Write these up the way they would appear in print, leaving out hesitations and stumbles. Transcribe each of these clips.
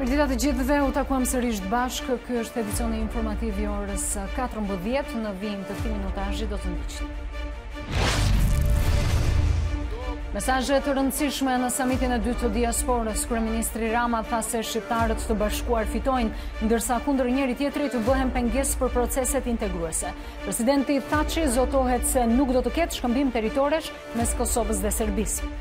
Mirëdita të gjithëve, u takuam sërish të bashkë. Ky është edicioni informativ i orës 14 në vijim të këtij minutazhi do të ndiqni. Mesazhe të rëndësishme në samitin e dytë të diasporës. Kryeministri Rama tha se shqiptarët të bashkuar fitojnë, ndërsa kundër njëri tjetrit bëhen pengesë për proceset integruese. Presidenti Thaçi zotohet se nuk do të ketë shkëmbim territoresh mes Kosovës dhe Serbisë.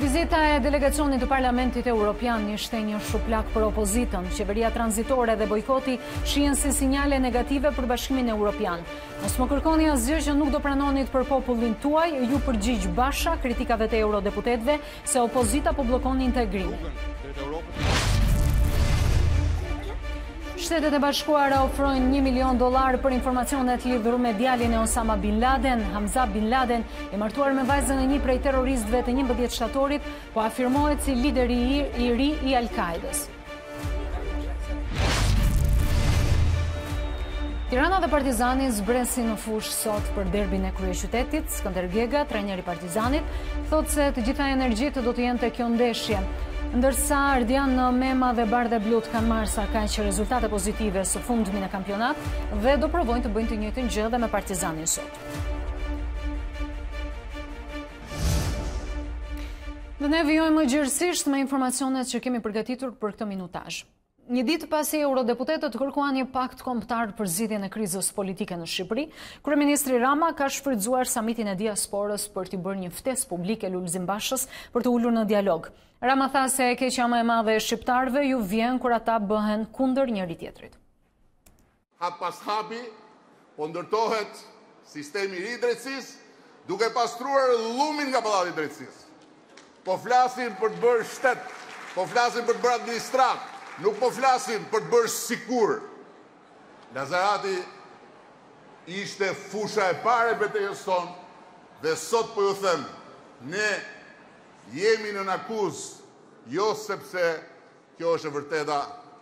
Vizita e delegacionit të Parlamentit Evropian ishte një shuplak për opozitën. Qeveria tranzitore dhe bojkoti shihen si sinjale negative për Bashkimin Evropian. Mos më kërkoni asgjë që nuk do pranonit për popullin tuaj, ju përgjigj Basha kritikave të eurodeputetëve se opozita po bllokon integrimin. Shtetet e Bashkuara ofrojnë $1 milion për informacionet lidhur me djalin e Osama Bin Laden. Hamza Bin Laden, i martuar me vajzën e një prej terroristëve të 11 shtatorit, po afirmohet si lideri i ri i Al-Qaedës. Tirana dhe Partizani zbresin në fushë sot për derbin e kryeqytetit. Skënder Gega, trajneri i Partizanit, thotë se të gjitha energjitë do të jenë te kjo ndeshje. Ndërsa Ardian Mema dhe Bardhe Blut kanë marrë sa kaq rezultate pozitive së fundmi në kampionat dhe do provojnë të bëjnë të njëjtën gjë dhe me Partizanin sot. Dhe ne vijojmë gjërësisht me informacionet që kemi përgatitur për këtë minutazh. Një ditë pasi eurodeputetët kërkuan një pakt kombëtar për zgjidhjen e krizës politike në Shqipëri, kryeministri Rama ka shfrytzuar samitin e diasporës për t'i bërë një ftesë publike Lulzim Bashës për të ulur në dialog. Rama tha se e keqja më e madhe e shqiptarëve ju vjen kur ata bëhen kundër njëri tjetrit. Hap pas hapi, po ndërtohet sistemi i ri i drejtësisë, duke pastruar llumin nga pallati i drejtësisë. Po flasim për të bërë shtet, po flasim për të bërë administrat. Nuk po flasim për të bërë sikur. Lazarati ishte fusha e parë e betejës tonë dhe sot po ju them, ne jemi në akuzë, jo sepse kjo është e vërteta,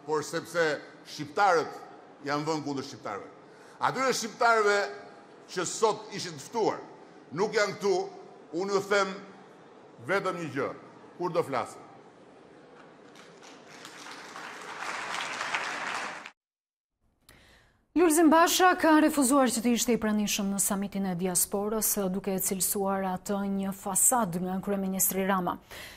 por sepse shqiptarët janë vënë kundër shqiptarëve. Atyre shqiptarëve që sot ishin të ftuar, nuk janë këtu, unë ju them vetëm një gjë, kur do flasim. Lulzim Basha ka refuzuar që të ishte i pranishëm në samitin e diasporës, duke e cilësuar atë një fasad nga kryeministri Rama.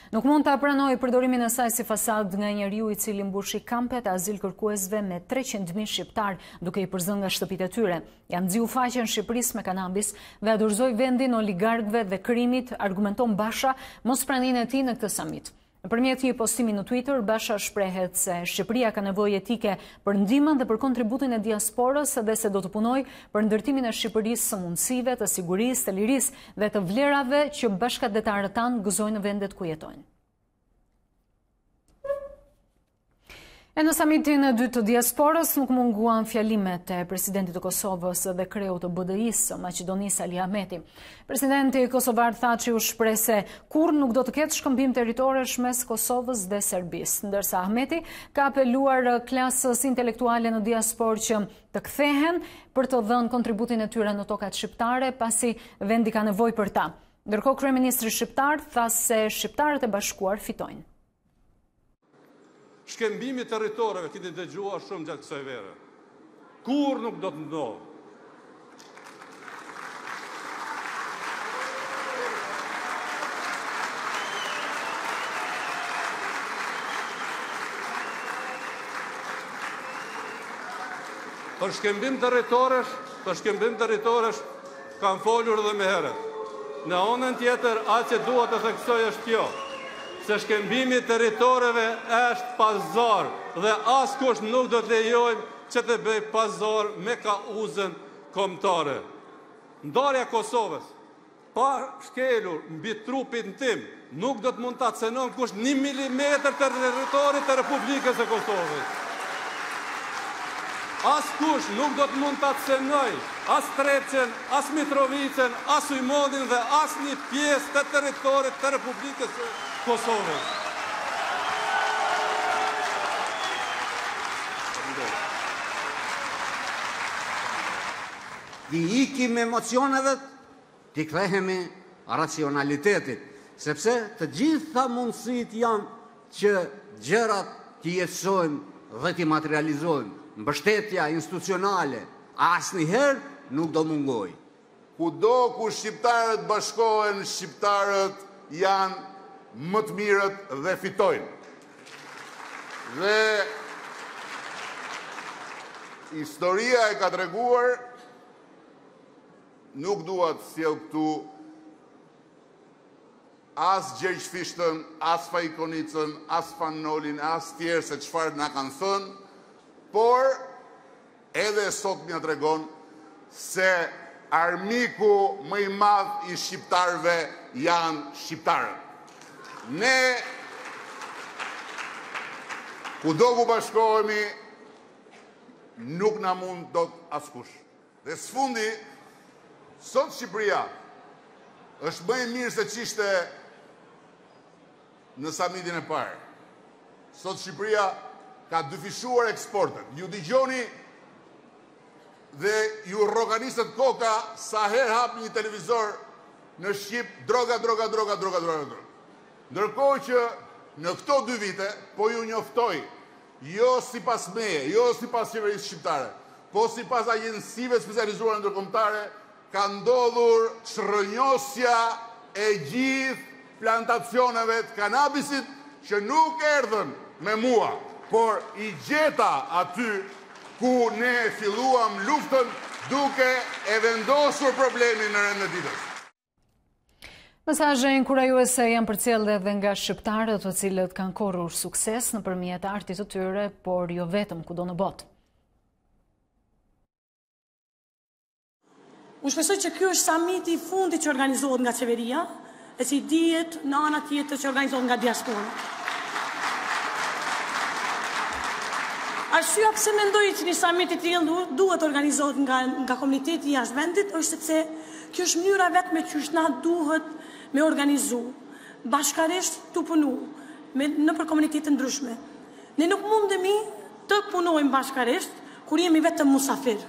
Nuk mund ta pranoj përdorimin e saj si fasad nga njeriu i cili mbushi kampet e azil kërkuesve me 300.000 shqiptar, duke i përzënë nga shtëpitë e tyre. Ja nxjiu faqen Shqipërisë me kanabis dhe dorëzoi vendin oligarkëve dhe krimit, argumenton Basha mospraninë e tij në këtë samit. Nëpërmjet një postimi në Twitter, Basha shprehet se Shqipëria ka nevojë etike për ndihmën dhe për kontributin e diasporës dhe se do të punojë për ndërtimin e Shqipërisë së mundësive, të sigurisë, të lirisë dhe të vlerave që bashkëdhetarët tanë gëzojnë në vendet ku jetojnë. E në samitin e dytë të diasporës nuk munguan fjalimet e presidentit të Kosovës dhe kreut të BDI-së, Maqedonisë Ali Ahmeti. Presidenti kosovar Thaçi u shpreh se kurrë nuk do të ketë shkëmbim territoresh mes Kosovës dhe Serbisë, ndërsa Ahmeti ka apeluar klasës intelektuale në diasporë që të kthehen për të dhënë kontributin e tyre në tokat shqiptare, pasi vendi ka nevojë për ta. Ndërkohë kryeministri shqiptar tha se shqiptarët e bashkuar fitojnë. Shkëmbimi territoreve keni dëgjuar shumë gjatë kësaj vere. Kur nuk do të ndodhë. Për shkëmbim territoresh kanë folur edhe më herët. Në anën tjetër, atë që dua të theksoj është kjo, se shkëmbimi territoreve është pazar dhe askush nuk do të lejojmë që të bëj pazar me kauzën kombëtare. Ndarja Kosovës, pa shkelur mbi trupin tim, nuk do të mund ta cenon kush 1 milimetër të territorit të Republikës së Kosovës. Askush nuk do të mund ta cenoj as Trepçen, as Mitrovicën, as Ujmonin dhe as një pjesë të territorit të Republikës së Kosovës. T'i ikim emocioneve, t'i kthehemi racionalitetit, Sepse të gjitha mundësit janë që gjërat të jetësojmë dhe të materializojmë. Mbështetja institucionale asnjëherë nuk do mungoj. Kudo ku shqiptarët bashkohen, shqiptarët janë më të mirët dhe fitojnë. Dhe historia e ka treguar, nuk dua të sjell këtu as Gjergj Fishtën, as Fajkonicën, as Fanolin, as tjerë se çfarë na kanë thënë, por edhe sot m'ja tregon se armiku më i madh i shqiptarëve janë shqiptarët. Ne kudo ku bashkohemi nuk na mund dot askush. Dhe sfundi, sot Shqipëria është më e mirë se ç'ishte në samitin e parë. Sot Shqipëria ka dyfishuar eksportet. Ju dëgjoni dhe ju rroganisët koka sa herë hap një televizor në Shqip, droga. Ndërkohë që në këto 2 vite, po ju njoftoj, jo sipas meje, jo sipas qeverisë shqiptare, po sipas agjensive specializuara ndërkombëtare, ka ndodhur çrrënjosja e gjithë plantacioneve të kanabisit që nuk erdhën me mua, por i gjeta aty ku ne filluam luftën duke e vendosur problemin në rend të ditës. Mesazhe inkurajuese janë përcjellë edhe nga shqiptarët, të cilët kanë korrur sukses nëpërmjet artit të tyre, por jo vetëm kudo në botë. Unë shpresoj që ky është samiti i fundit që organizohet nga qeveria, e që i dihet në ana tjetër që organizohet nga diaspora. Arsyeja pse mendoj që një samit i tillë duhet organizohet nga komuniteti i jashtë vendit është sepse kjo është mënyra vetme që na duhet me organizu, bashkarisht të punu, nëpër komunitete ndryshme. Ne nuk mundemi të punojmë bashkarisht kur jemi vetëm musafir.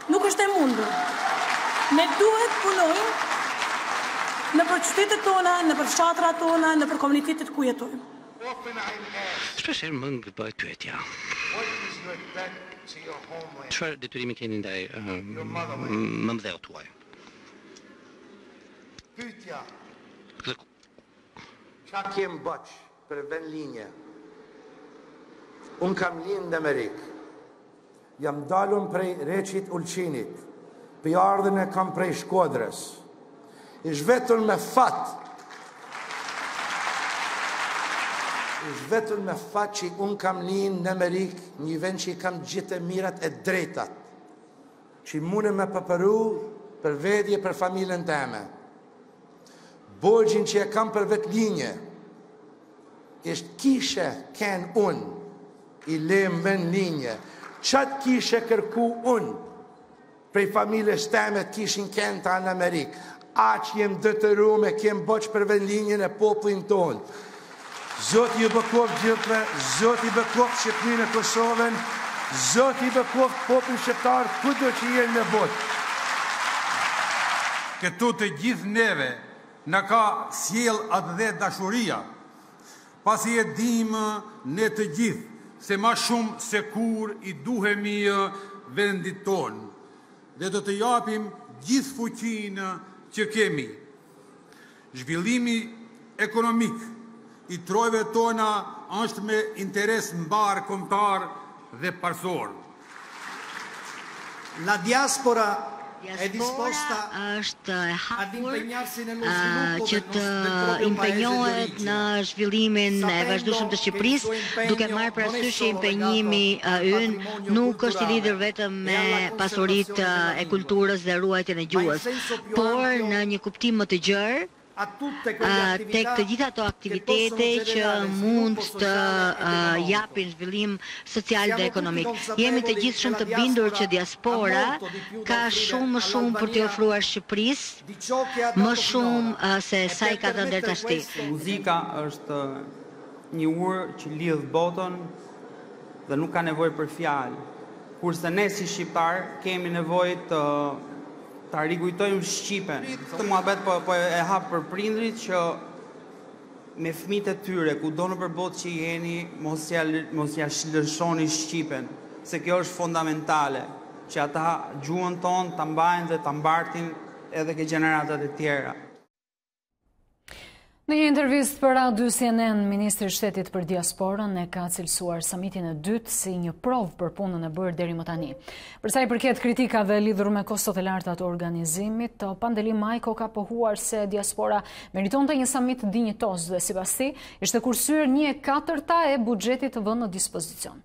Nuk është e mundur. Ne duhet punojmë nëpër qytetet tona, nëpër fshatrat tona, nëpër komunitetet ku jetojmë. Shpesh më bëhet pyetja. Çfarë detyrimi keni ndaj mëmdhëut tuaj? Pyetja. Qa kem bëq për vend linje? Unë kam linë në Amerikë. Jam dalun prej Reqit Ulqinit. Për ardhën e kam prej Shkodrës. Ish vetën me fat. Ish vetën me fat që unë kam linë në Amerikë, një vend që i kam gjithë e mirat e drejtat. Që mune me pëpëru për vedje për familjen teme. Borgjin që e kam për vetë linje, ishtë kishe ken unë i lem ven linje, qatë kishe kërku unë prej familjes teme të kishin ken ta në Amerikë, aq jem dëtëru me kem boq për ven linjen e popullin tonë. Zot i bëkof gjithve, Zot i bëkof Shqipërinë e Kosovën, Zot i bëkof popullin shqiptar kudo që jenë në botë. Këtu të gjithë neve në ka sjell atë dhe dashuria, pasi e dimë ne të gjithë se ma shumë se kur i duhemi vendit tonë, dhe do të japim gjithë fuqinë që kemi. Zhvillimi ekonomik i trojve tona është me interes mbar kombëtar dhe parsor. La diaspora është e hapur që të impenjohet në zhvillimin e vazhdueshëm të Shqipërisë, duke marrë parasysh që impenjimi ynë nuk është i lidhur vetëm me pasuritë e kulturës dhe ruajtjen e gjuhës, por në një kuptim më të gjerë, tek të gjitha ato aktivitete që mund të japin zhvillim social dhe ekonomik. Jemi të gjithë shumë të bindur që diaspora ka shumë më shumë për t'i ofruar Shqipërisë, më shumë se sa i ka dhënë deri tashti. Muzika është një urë që lidh botën dhe nuk ka nevojë për fjalë. Kurse ne si shqiptar kemi nevojë të ta rigujtojmë Shqipen. Këtë muhabet po e hap për prindrit që me fëmijët e tyre, kudo nëpër botë që jeni, mos ja lëshoni Shqipen, se kjo është fundamentale, që ata gjuhën tonë ta mbajnë dhe ta mbartin edhe ke gjeneratat e tjera. Në një intervistë për Radio CNN, Ministri i Shtetit për Diasporën e ka cilësuar samitin e dytë si një provë për punën e bërë deri më tani. Për sa i përket kritikave lidhur me kostot e larta të organizimit, Pandeli Majko ka pohuar se diaspora meritonte një samit dinjitos dhe sipas tij ishte kursyer 1/4 e buxhetit të vënë në dispozicion.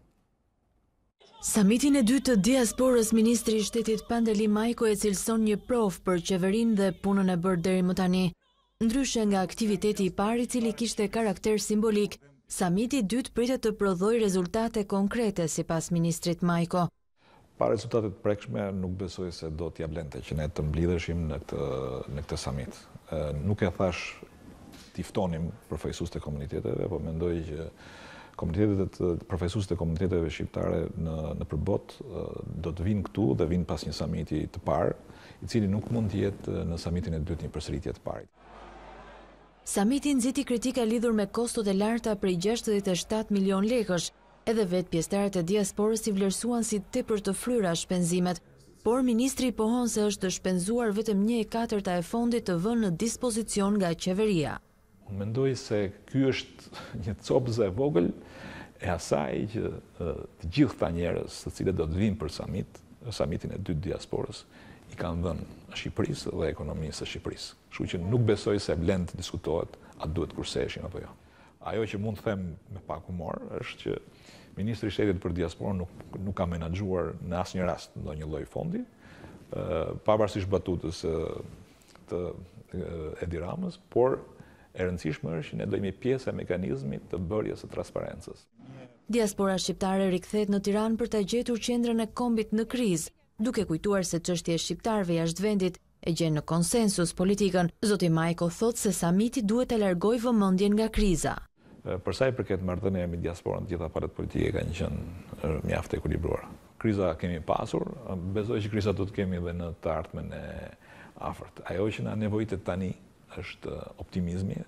Samitin e dytë të diasporës, Ministri i Shtetit Pandeli Majko e cilëson një provë për qeverinë dhe punën e bërë deri më tani. Ndryshe nga aktiviteti i parë i cili kishte karakter simbolik, samiti i dytë pritet të prodhojë rezultate konkrete sipas ministrit Majko. Pa rezultatet prekshme nuk besoj se do t'ja blente që ne të mblidheshim në këtë samit. Nuk e thash t'i ftonim përfaqësuesit e komuniteteve, po mendoj që përfaqësuesit e komuniteteve shqiptare në përbot do të vinë këtu dhe vinë pas një samiti të parë, i cili nuk mund të jetë në samitin e dytë një përsëritje të parit. Samiti nxiti kritika lidhur me kostot e larta prej 67 milion lekësh. Edhe vetë pjesëtarët e diasporës i vlerësuan si tepër të fryera shpenzimet, por ministri pohon se është të shpenzuar vetëm 1/4 e fondit të vënë në dispozicion nga qeveria. Unë mendoj se ky është një copëzë e vogël e asaj që të gjithë ta njerëz të cilët do të vinë për samitin e dytë diasporës, i kanë dhënë Shqipërisë dhe ekonomisë së Shqipërisë. Kështu që nuk besoj se blen të diskutohet a duhet kurseheshin apo jo. Ajo që mund të them me pak humor është që Ministri i Shtetit për Diasporën nuk ka menaxhuar në asnjë rast ndonjë lloj fondi, pavarësisht batutës të Edi Ramës, por e rëndësishme është që ne do jemi pjesë e mekanizmit të bërjes së transparencës. Diaspora shqiptare rikthehet në Tiranë për ta gjetur qendrën e kombit në krizë, duke kujtuar se çështja e shqiptarëve jashtë vendit e gjen në konsensus politikën. Zoti Majko thotë se samiti duhet të largojë vëmendjen nga kriza. Për sa i përket marrëdhënieve me diasporën, të gjitha palët politike kanë qenë mjaft e ekuilibruara. Kriza kemi pasur, besoj që kriza do të kemi edhe në të ardhmen e afërt. Ajo që na nevojitet tani është optimizmi.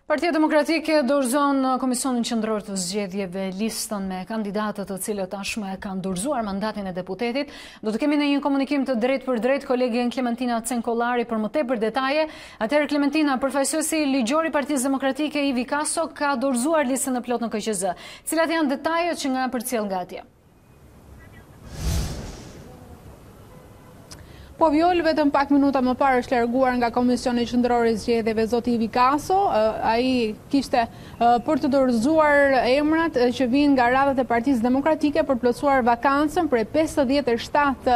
Partia Demokratike dorëzon Komisionin Qendror të Zgjedhjeve listën me kandidatët të cilët tashmë kanë dorëzuar mandatin e deputetit. Do të kemi në një komunikim të drejtë për drejtë kolegjen Klementina Cenkollari për më tepër detaje. Atëherë Klementina, përfaqësuesi ligjor i Partisë Demokratike Ivi Kaso ka dorëzuar listën e plot në KQZ. Cilat janë detajet që nga përcjell nga atje? Po Viol, vetëm pak minuta më parë është larguar nga Komisioni Qendror i Zgjedhjeve zoti Ivi Kaso. Ai kishte për të dorëzuar emrat që vinë nga radhët e Partisë Demokratike për plotësuar vakancën prej 57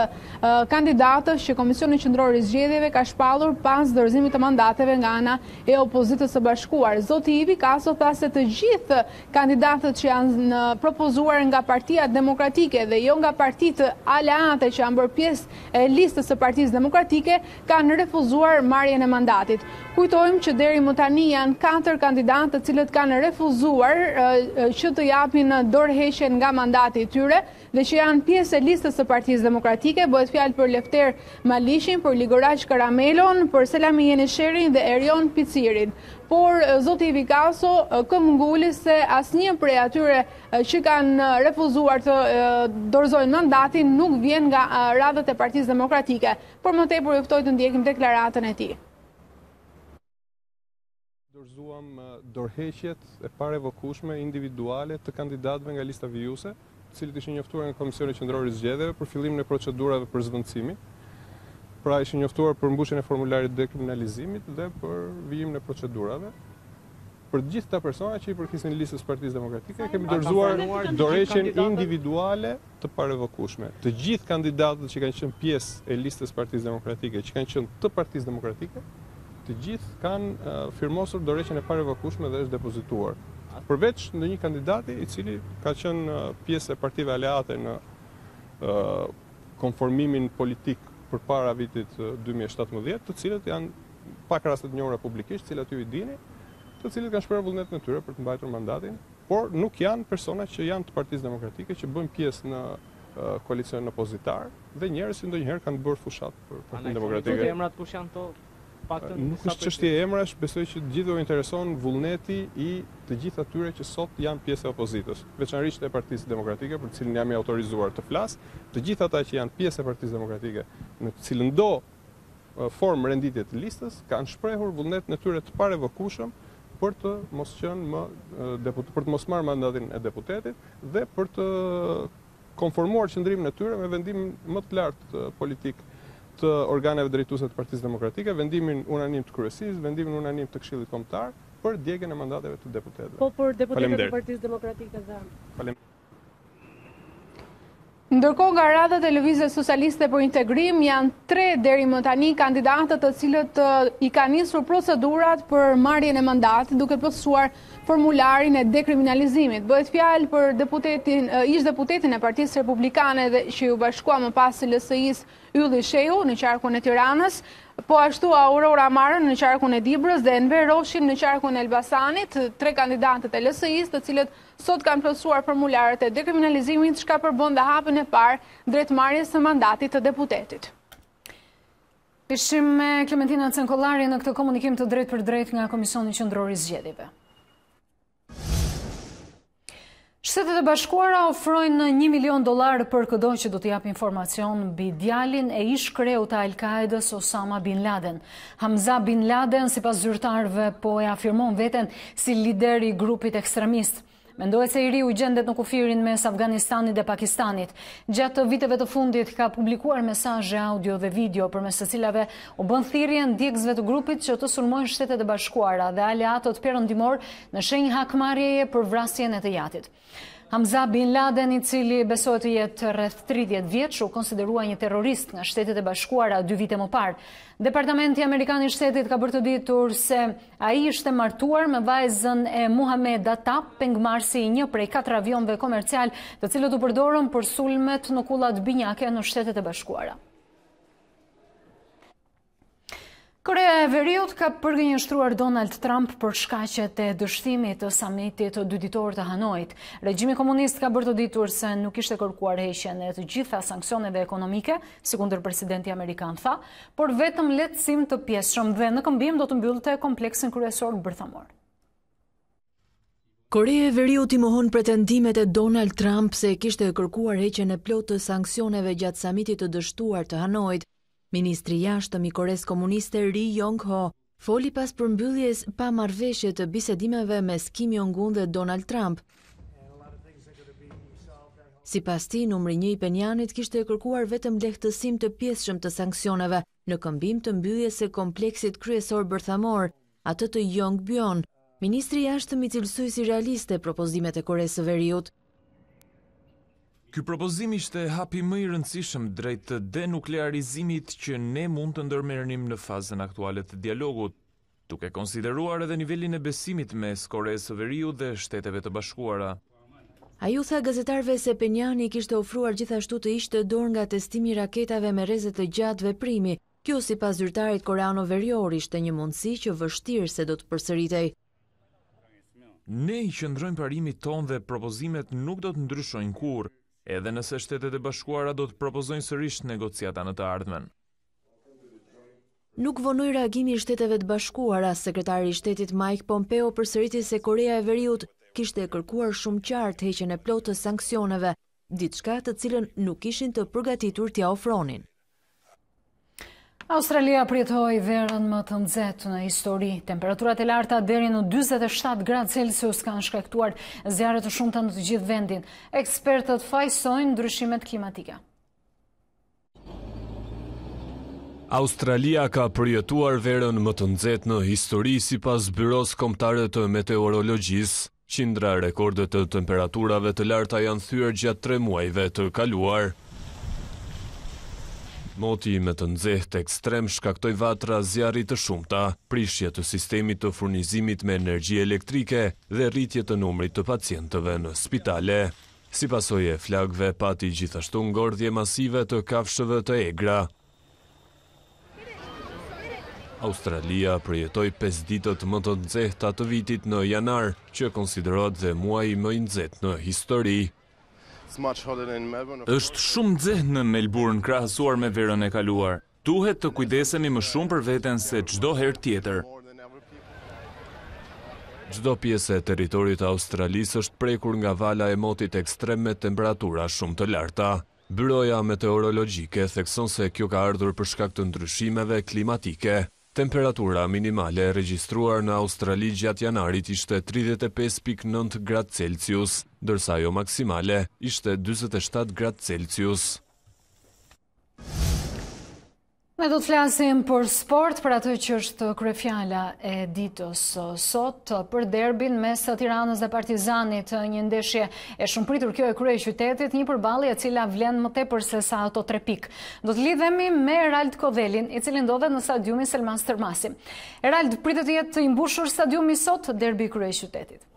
kandidatësh që Komisioni Qendror i Zgjedhjeve ka shpallur pas dorëzimit të mandateve nga ana e opozitës së bashkuar. Zoti Ivi Kaso tha se të gjithë kandidatët që janë propozuar nga Partia Demokratike dhe jo nga partitë aleate që janë bërë pjesë e listës së Partisë Demokratike kanë refuzuar marrjen e mandatit. Kujtojmë që deri më tani janë 4 kandidatë të cilët kanë refuzuar që të japin dorëheqjen nga mandati i tyre dhe që janë pjesë e listës së Partisë Demokratike. Bëhet fjalë për Lefter Malishin, për Ligoraq Karamelon, për Selami Jenisherin dhe Erion Picirin. Por zoti Ivi Kaso këmbguli se asnjë prej atyre që kanë refuzuar të dorëzojnë mandatin nuk vjen nga radhët e Partisë Demokratike. Por më tepër ju ftoj të ndjekim deklaratën e tij. Dorëzuam dorëheqjet e parevokueshme individuale të kandidatëve nga lista vijuse, të cilët ishin njoftuar nga Komisioni Qendror i Zgjedhjeve për fillimin e procedurave për zvendësimi. Pra ishin njoftuar për mbushjen e formularit dekriminalizimit dhe për vijimin e procedurave. Për të gjithë këta persona që i përkisin listës Partisë Demokratike, kemi dorëzuar dorëheqjen individuale të parevokueshme. Të gjithë kandidatët që kanë qenë pjesë e listës Partisë Demokratike, që kanë qenë të Partisë Demokratike, të gjithë kanë firmosur dorëheqjen e parevokueshme dhe është depozituar. Përveç ndonjë kandidati i cili ka qenë pjesë e partive aleate në konformimin politik përpara vitit 2017, të cilët janë pak rastet njohura publikisht, cilat ju i dini, të cilët kanë shpërë vullnetin e tyre për të mbajtur mandatin, por nuk janë persona që janë të Partisë Demokratike që bëjnë pjesë në koalicion opozitar dhe njerëz që ndonjëherë kanë bërë fushat për Partinë Demokratike. Emrat kush janë to? Nuk është çështje emrash, besoj që të gjithëve intereson vullneti i të gjithë atyre që sot janë pjesë e opozitës, veçanërisht e Partisë Demokratike, për të cilën jam i autorizuar të flas, të gjithë ata që janë pjesë e Partisë Demokratike, në të cilën do formë renditje të listës, kanë shprehur vullnetin e tyre të parevokueshëm për të mos qenë për të mos marrë mandatin e deputetit dhe për të konformuar qëndrimin e tyre me vendimin më të lartë politik të organeve drejtuese të Partisë Demokratike, vendimin unanim të kryesisë, vendimin unanim të Këshillit Kombëtar për djegjen e mandateve të deputetëve. Po për deputetët e Partisë Demokratike dhe. Ndërkohë nga radha e Lëvizjes Socialiste për Integrim janë 3 deri më tani kandidatët të cilët i kanë nisur procedurat për marrjen e mandatit duke plotësuar formularin e dekriminalizimit. Bëhet fjalë për ish deputetin e Partisë Republikane dhe që u bashkua më pas së LSI-s Ylli Shehu në qarkun e Tiranës, po ashtu Aurora Marën në qarkun e Dibrës dhe Enver Roshin në qarkun e Elbasanit, 3 kandidatët e LSI-s, të cilët sot kanë plotësuar formularet e dekriminalizimit, çka përbën dhe hapën e parë drejt marrjes së mandatit të deputetit. Ishim me Klementina Cenkollari në këtë komunikim të drejt për drejt nga Komisioni Qendror i Zgjedhjeve. Shtetet e Bashkuara ofrojnë $1 milion për çdo që do të japë informacion mbi djalin e ish kreut të Al-Qaedës Osama Bin Laden. Hamza Bin Laden, sipas zyrtarëve, po e afirmon veten si lider i grupit ekstremist. Mendohet se i riu gjendet në kufirin mes Afganistanit dhe Pakistanit. Gjatë viteve të fundit ka publikuar mesazhe audio dhe video përmes të cilave u bën thirrje ndjekësve të grupit që të sulmojnë Shtetet e Bashkuara dhe aleatët perëndimor në shenjë hakmarrjeje për vrasjen e të jatit. Hamza Bin Laden, i cili besohet të jetë rreth 30 vjeç, u konsiderua një terrorist nga Shtetet e Bashkuara 2 vite më parë. Departamenti Amerikan i Shtetit ka bërë të ditur se ai ishte martuar me vajzën e Muhammad Attab, pengmarrësi i një prej 4 avionëve komercial, të cilët u përdorën për sulmet në kullat binjake në Shtetet e Bashkuara. Korea e Veriut ka përgënjeshtruar Donald Trump për shkaqet e dështimit të samitit 2 ditor të Hanoit. Regjimi komunist ka bërë të ditur se nuk ishte kërkuar heqjen e të gjitha sanksioneve ekonomike, sikundër presidenti amerikan tha, por vetëm lehtësim të pjesshëm dhe në këmbim do të mbyllte kompleksin kryesor bërthamor. Korea e Veriut i mohon pretendimet e Donald Trump se kishte kërkuar heqjen e plotë të sanksioneve gjatë samitit të dështuar të Hanoit. Ministri i jashtëm i Koreas Komuniste Ri Yong-ho foli pas përmbylljes pa marrëveshje të bisedimeve mes Kim Jong-un dhe Donald Trump. Sipas tij, numri 1 i Penjanit kishte kërkuar vetëm lehtësim të pjesshëm të sanksioneve në këmbim të mbylljes së kompleksit kryesor bërthamor, atë të Yongbyon. Ministri i jashtëm i cilësoi si realiste propozimet e Koreas së Veriut. Ky propozim ishte hapi më i rëndësishëm drejt të denuklearizimit që ne mund të ndërmerrnim në fazën aktuale të dialogut, duke konsideruar edhe nivelin e besimit mes Koreas së Veriut dhe Shteteve të Bashkuara. Ai u tha gazetarëve se Penjani kishte ofruar gjithashtu të hiqte dorë nga testimi i raketave me rrezet të gjatë veprimi. Kjo sipas zyrtarit koreano-verior ishte një mundësi që vështirë se do të përsëritej. Ne i qëndrojmë parimit ton dhe propozimet nuk do të ndryshojnë kurrë, edhe nëse Shtetet e Bashkuara do të propozojnë sërish negociata në të ardhmen. Nuk vonoi reagimi i Shteteve të Bashkuara. Sekretari i Shtetit Mike Pompeo përsëriti se Korea e Veriut kishte kërkuar shumë qartë heqjen e plotë të sanksioneve, diçka të cilën nuk ishin të përgatitur t'ia ofronin. Australia përjetoi verën më të nxehtë në histori. Temperaturat e larta deri në 47 gradë Celsius kanë shkaktuar zjarre të shumta në të gjithë vendin. Ekspertët fajsojnë ndryshimet klimatike. Australia ka përjetuar verën më të nxehtë në histori sipas Byros Kombëtare të Meteorologjisë. Qindra rekordet të temperaturave të larta janë thyer gjatë 3 muajve të kaluar. Moti me të nxehtë ekstrem shkaktoi vatra zjarri të shumta, prishje të sistemit të furnizimit me energji elektrike dhe rritje të numrit të pacientëve në spitale. Si pasojë e flakëve pati gjithashtu ngordhje masive të kafshëve të egra. Australia përjetoi 5 ditët më të nxehta të vitit në janar, që konsiderohet dhe muaji më i nxehtë në histori. Është shumë nxehtë në Melbourne krahasuar me verën e kaluar. Duhet të kujdesemi më shumë për veten se çdo herë tjetër. Çdo pjesë e territorit të Australisë është prekur nga vala e motit ekstrem me temperatura shumë të larta. Byroja meteorologjike thekson se kjo ka ardhur për shkak të ndryshimeve klimatike. Temperatura minimale regjistruar në Australi gjatë janarit ishte 35.9 gradë Celsius, ndërsa ajo maksimale ishte 47 gradë Celsius. Ne do të flasim për sport, për atë që është kryefjala e ditës sot, për derbin mes Tiranës dhe Partizanit, një ndeshje e shumëpritur kjo e kryeqytetit, një përballje e cila vlen më tepër se sa ato 3 pikë. Do të lidhemi me Erald Kodhelin, i cili ndodhet në stadiumin Selman Stërmasi. Erald, pritet të jetë i mbushur stadiumi sot, derbi i kryeqytetit.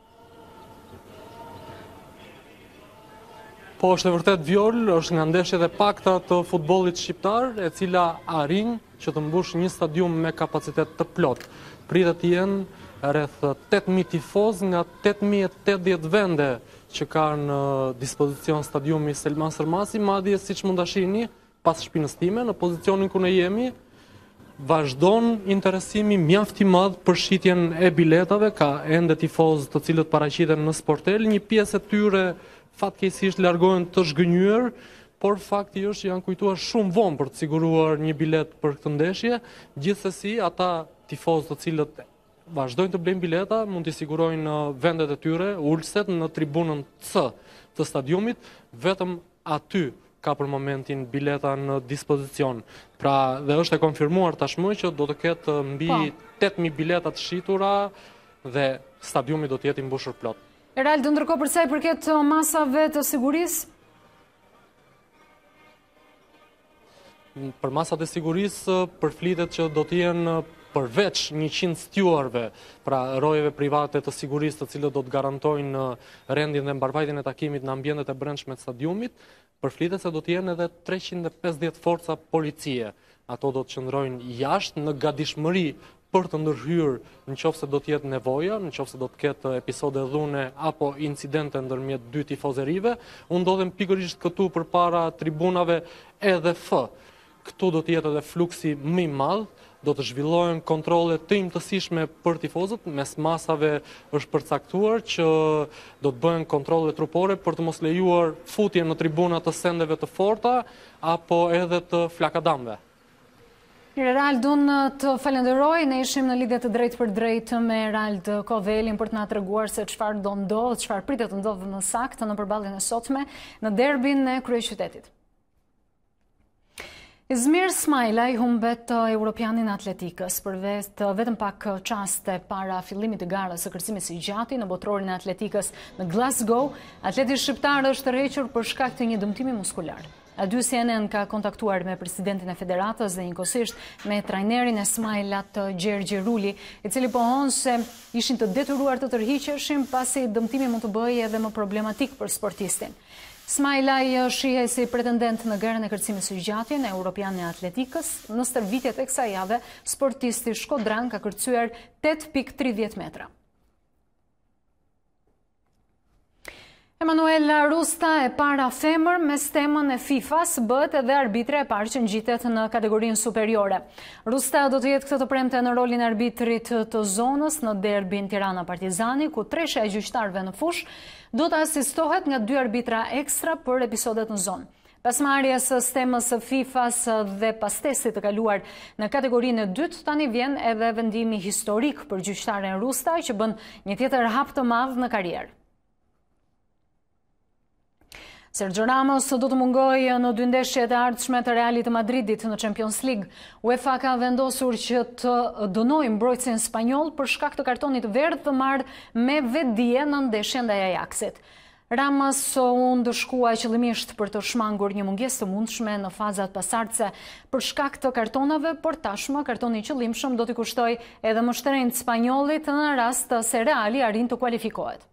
Po, është e vërtet Viol, është nga ndeshjet e pakta të futbollit shqiptar, e cila arrin që të mbush një stadium me kapacitet të plot. Pritet të jenë rreth 8.000 tifoz nga 8.080 vende që ka në dispozicion stadiumi Selman Stërmasi, madje siç mund ta shihni pas shpinës time në pozicionin ku ne jemi, vazhdon interesimi mjaft i madh për shitjen e biletave, ka ende tifoz të cilët paraqiten në sportel, një pjesë e tyre fatkeqësisht largohen të zhgënjur, por fakti është që janë kujtuar shumë vonë për të siguruar një bilet për këtë ndeshje. Gjithsesi, ata tifozë të cilët vazhdojnë të blejnë bileta, mund t'i sigurojnë vendet e tyre, ulset në tribunën C të stadiumit, vetëm aty ka për momentin bileta në dispozicion. Pra, dhe është e konfirmuar tashmë që do të ketë mbi 8.000 bileta të shitura dhe stadiumi do të jetë i mbushur plot. Erald, ndërkohë për sa i përket masave të sigurisë? Për masat e sigurisë përflitet që do të jenë përveç 100 stjuarve, pra rojeve private të sigurisë të cilët do të garantojnë rendin dhe mbarvajtjen e takimit në ambientet e brendshme të stadiumit, përflitet se do të jenë edhe 350 forca policie. Ato do të qëndrojnë jashtë në gatishmëri për të ndërhyrë në qoftë se do të jetë nevoja, në qoftë se do të ketë episode dhune apo incidente ndërmjet dy tifozerive. Unë ndodhem pikërisht këtu përpara tribunave edhe F. Këtu do të jetë edhe fluksi më i madh, do të zhvillohen kontrolle të imtësishme për tifozët, mes masave është përcaktuar që do të bëhen kontrolle trupore për të mos lejuar futje në tribuna të sendeve të forta apo edhe të flakadamve. Erald, unë të falenderoj, ne ishim në lidhje të drejtë për drejtë me Erald Kodhelin për të na treguar se çfarë do ndodhë, çfarë pritet të ndodhë në saktë në përballjen e sotme në derbin e kryeqytetit. Izmir Smajlaj humbet europianin atletikës për vetëm pak çaste para fillimit të garës së kërcimit së gjati në botrorin e atletikës në Glasgow. Atleti shqiptar është tërhequr për shkak të një dëmtimi muskular. A2 CNN ka kontaktuar me presidentin e federatës dhe njëkohësisht me trajnerin e Smajlat Gjergje Ruli, i cili pohon se ishin të detyruar të tërhiqeshin pasi dëmtimi mund të bëjë edhe më problematik për sportistin. Smajlaj shihet si pretendent në garën e kërcimit së gjati në Europianin e atletikës. Në stërvitjet e kësaj jave, sportisti shkodran ka kërcyer 8.30 metra. Emanuel Rusta e para femër me stemën e FIFA-s bëhet edhe arbitre e parë që ngjitet në kategorinë superiore. Rusta do të jetë këtë të premte në rolin e arbitrit të zonës në derbin Tirana Partizani, ku treshja e gjyqtarëve në fush do të asistohet nga 2 arbitra ekstra për episodet në zonë. Pas marrjes së stemës së FIFA-s dhe pas testit të kaluar në kategorinë e dytë, tani vjen edhe vendimi historik për gjyqtaren Rusta, që bën një tjetër hap të madh në karrierë. Sergio Ramos do të mungojë në 2 ndeshjet e ardhshme të Realit të Madridit në Champions League. UEFA ka vendosur që të dënojë mbrojtësin spanjoll për shkak të kartonit verdh të marrë me vetdije në ndeshjen ndaj Ajaxit. Ramos u ndëshkua qëllimisht për të shmangur një mungesë të mundshme në fazat pasardhëse për shkak të kartonave, por tashmë kartoni i qëllimshëm do t'i kushtoj edhe më shtrenjtë spanjollit në rast se Reali arrin të kualifikohet.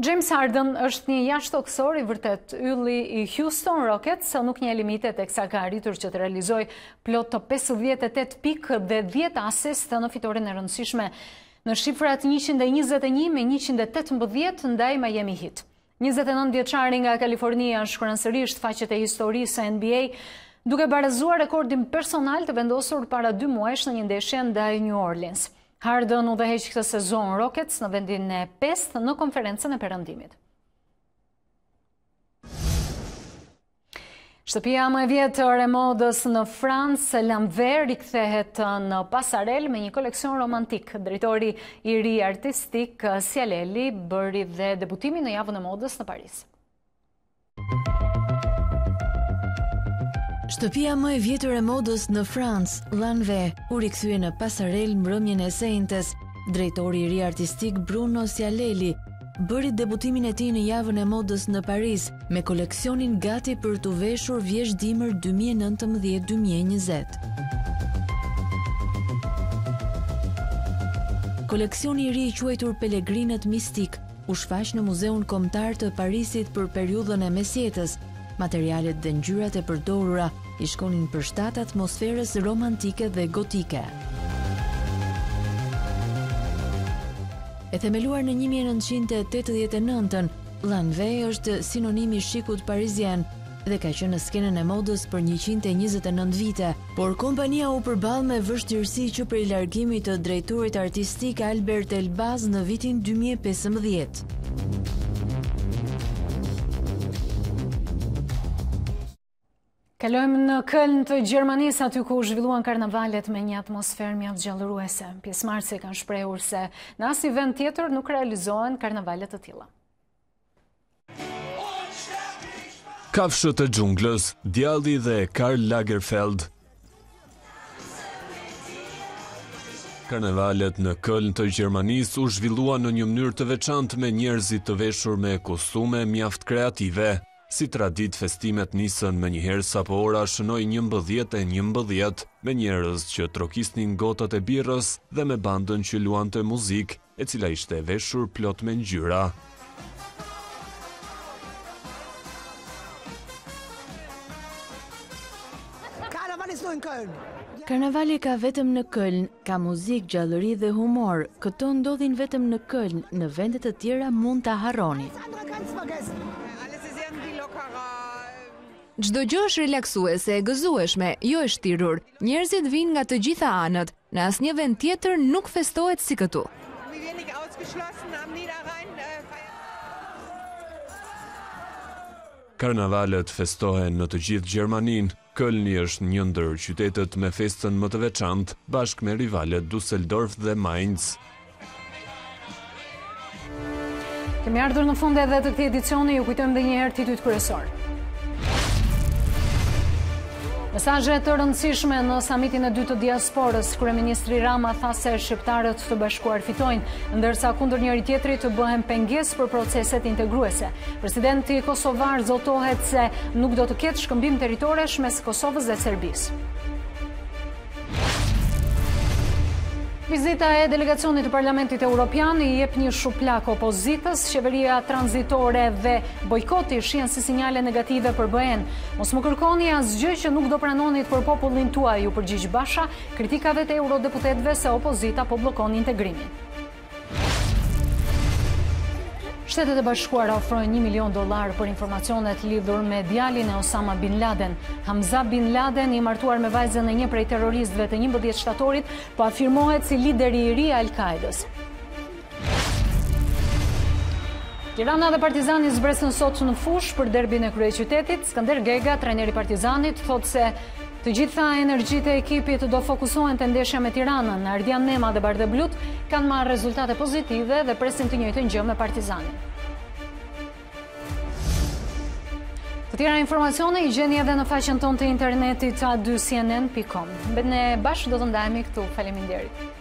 James Harden është një jashtëtoksor i vërtet. Ylli i Houston Rockets nuk një limite teksa ka arritur që të realizoj plot të 58 pikë dhe 10 asist në fitoren e rëndësishme në shifrat 121 me 118 ndaj Miami Heat. 29 vjeçari nga Kalifornia shkruan sërish faqet e historisë së NBA duke barazuar rekordin personal të vendosur para 2 muajsh në një ndeshje ndaj New Orleans. Harden udhëheq këtë sezon Rockets në vendin e 5 në konferencën e perëndimit. Shtëpia më e vjetër e modës në Francë, Lanvin, rikthehet në pasarel me një koleksion romantik. Drejtori i ri artistik Cialelli bëri dhe debutimin në javën e modës në Paris. Shtëpia më e vjetër e modës në Francë, Lanvin, u rikthye në pasarel mbrëmjen e sejntes. Drejtori i ri artistik Bruno Cialelli bëri debutimin e tij në javën e modës në Paris me koleksionin gati për të veshur vjeç dimër 2019-2020. Koleksioni i ri i quajtur Pelegrinët Mistik u shfaq në Muzeun Kombëtar të Parisit për periudhën e mesjetës. Materialet dhe ngjyrat e përdorura i shkonin përshtat atmosferës romantike dhe gotike. E themeluar në 1989, Lanvin është sinonimi i shikut parizien dhe ka qenë në skenën e modës për 129 vite, por kompania u përball me vështirësi që prej largimit të drejtorit artistik Albert Elbaz në vitin 2015. Kalojmë në Köln të Gjermanisë, aty ku zhvilluan karnavalet me një atmosferë mjaft gjallëruese. Pjesëmarrësit kanë shprehur se në asnjë vend tjetër nuk realizohen karnavale të tilla. Kafshët e xhunglës, djalli dhe Karl Lagerfeld. Karnavalet në Köln të Gjermanisë u zhvilluan në një mënyrë të veçantë me njerëzit të veshur me kostume mjaft kreative. Si tradit, festimet nisën me njëherë sapo ora shënoi 11:11 me njerëz që trokisnin gotat e birrës dhe me bandën që luante muzikë, e cila ishte e veshur plot me ngjyra. Karnavali ka vetëm në Köln, ka muzikë, gjallëri dhe humor. Këto ndodhin vetëm në Köln, në vende të tjera mund ta harroni. Çdo gjë është relaksuese, e gëzueshme, jo e shtirur. Njerëzit vinë nga të gjitha anët. Në asnjë vend tjetër nuk festohet si këtu. Karnavalet festohen në të gjithë Gjermaninë. Kölni është një ndër qytetet me festën më të veçantë, bashkë me rivalet Düsseldorf dhe Mainz. Kemi ardhur në fund edhe të këtij edicioni, ju kujtojmë edhe një herë titujt kryesor. Mesazhe të rëndësishme në samitin e 2 të diasporës. Kryeministri Rama tha se shqiptarët të bashkuar fitojnë, ndërsa kundër njëri tjetrit të bëhen pengesë për proceset integruese. Presidenti kosovar zotohet se nuk do të ketë shkëmbim territoresh mes Kosovës dhe Serbisë. Vizita e delegacionit të Parlamentit Evropian i jep një shuplak opozitës. Qeveria tranzitore dhe bojkoti shihen si sinjale negative për BE-n. Mos më kërkoni asgjë që nuk do pranonit për popullin tuaj, u përgjigj Basha kritikave të eurodeputetëve se opozita po bllokon integrimin. Shtetet e Bashkuara ofrojnë $1 milion për informacionet lidhur me djalin e Osama Bin Laden. Hamza Bin Laden, i martuar me vajzën e një prej terroristëve të 11 shtatorit, po afirmohet si lideri i ri i Al-Qaedës. Tirana dhe Partizani zbresën sot në fushë për derbin e kryeqytetit. Skënder Gega, trajneri i Partizanit, thotë se të gjitha energjitë e ekipit do fokusohen te ndeshja me Tiranën. Ardian Nema dhe Bardhe Blut kanë marrë rezultate pozitive dhe presin të njëjtën gjë me Partizanin. Të tjera informacione i gjeni edhe në faqen tonë të internetit a2cnn.com. Ne bashkë do të ndajemi këtu. Faleminderit.